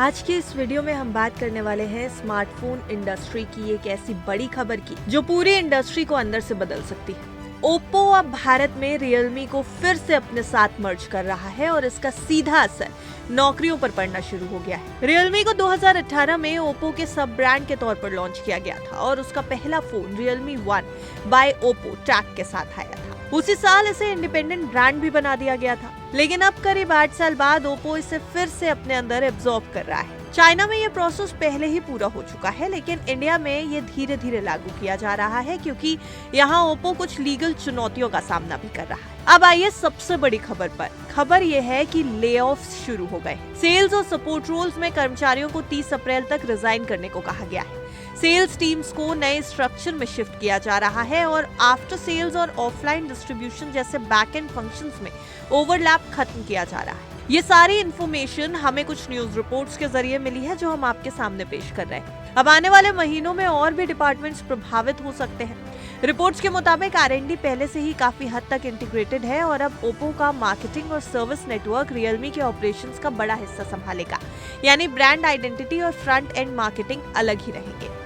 आज की इस वीडियो में हम बात करने वाले हैं स्मार्टफोन इंडस्ट्री की एक ऐसी बड़ी खबर की जो पूरी इंडस्ट्री को अंदर से बदल सकती है। ओप्पो अब भारत में रियलमी को फिर से अपने साथ मर्ज कर रहा है और इसका सीधा असर नौकरियों पर पड़ना शुरू हो गया है। रियलमी को 2018 में ओप्पो के सब ब्रांड के तौर पर लॉन्च किया गया था और उसका पहला phone Realme 1 bye Oppo tag के साथ आया था। उसी साल इसे इंडिपेंडेंट ब्रांड भी बना दिया गया था, लेकिन अब करीब 8 साल बाद ओप्पो इसे फिर से अपने अंदर एब्जॉर्ब कर रहा है। चाइना में ये प्रोसेस पहले ही पूरा हो चुका है, लेकिन इंडिया में ये धीरे धीरे लागू किया जा रहा है क्योंकि यहाँ ओप्पो कुछ लीगल चुनौतियों का सामना भी कर रहा है। अब आइए सबसे बड़ी खबर पर। खबर ये है कि लेऑफ्स शुरू हो गए। सेल्स और सपोर्ट रोल्स में कर्मचारियों को 30 अप्रैल तक रिजाइन करने को कहा गया है। सेल्स टीम्स को नए स्ट्रक्चर में शिफ्ट किया जा रहा है और आफ्टर सेल्स और ऑफलाइन डिस्ट्रीब्यूशन जैसे बैक एंड फंक्शंस में ओवरलैप खत्म किया जा रहा है। ये सारी इन्फॉर्मेशन हमें कुछ न्यूज रिपोर्ट्स के जरिए मिली है जो हम आपके सामने पेश कर रहे हैं। अब आने वाले महीनों में और भी डिपार्टमेंट्स प्रभावित हो सकते हैं। रिपोर्ट्स के मुताबिक R&D पहले से ही काफी हद तक इंटीग्रेटेड है और अब ओप्पो का मार्केटिंग और सर्विस नेटवर्क रियलमी के ऑपरेशंस का बड़ा हिस्सा संभालेगा, यानी ब्रांड आइडेंटिटी और फ्रंट एंड मार्केटिंग अलग ही रहेंगे।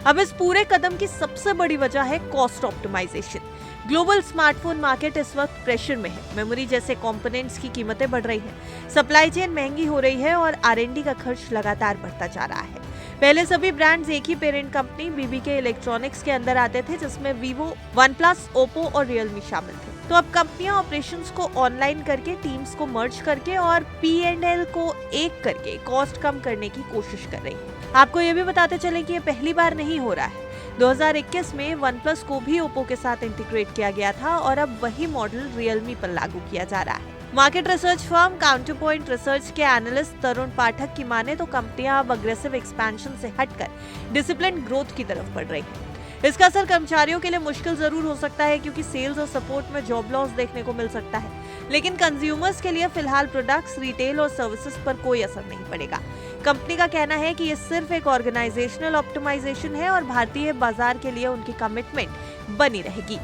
अब इस पूरे कदम की सबसे बड़ी वजह है cost optimisation. Global smartphone market इस वक्त प्रेशर में है। मेमोरी जैसे कंपोनेंट्स की कीमतें बढ़ रही हैं, सप्लाई चेन महंगी हो रही है और R&D का खर्च लगातार बढ़ता जा रहा है। पहले सभी ब्रांड्स एक ही पेरेंट कंपनी BBK इलेक्ट्रॉनिक्स के अंदर आते थे, जिसमें वीवो, OnePlus, ओप्पो और रियलमी शामिल थे। तो अब कंपनियां ऑपरेशंस को ऑनलाइन करके, टीम्स को मर्ज करके और P&L को एक करके कॉस्ट कम करने की कोशिश कर रही है। आपको ये भी बताते चले कि ये पहली बार नहीं हो रहा है। 2021 में OnePlus को भी ओप्पो के साथ इंटीग्रेट किया गया था और अब वही मॉडल रियलमी पर लागू किया जा रहा है। Market research firm Counterpoint research के एनालिस्ट तरुण पाठक की माने तो कंपनियां अब अग्रेसिव एक्सपेंशन से हटकर डिसिप्लिन ग्रोथ की तरफ बढ़ रही हैं। इसका असर कर्मचारियों के लिए मुश्किल जरूर हो सकता है क्योंकि सेल्स और सपोर्ट में जॉब लॉस देखने को मिल सकता है, लेकिन कंज्यूमर्स के लिए फिलहाल प्रोडक्ट्स, रिटेल और सर्विसेज पर कोई असर नहीं पड़ेगा। कंपनी का कहना है कि ये सिर्फ एक ऑर्गेनाइजेशनल ऑप्टिमाइजेशन है और भारतीय बाजार के लिए उनकी कमिटमेंट बनी रहेगी।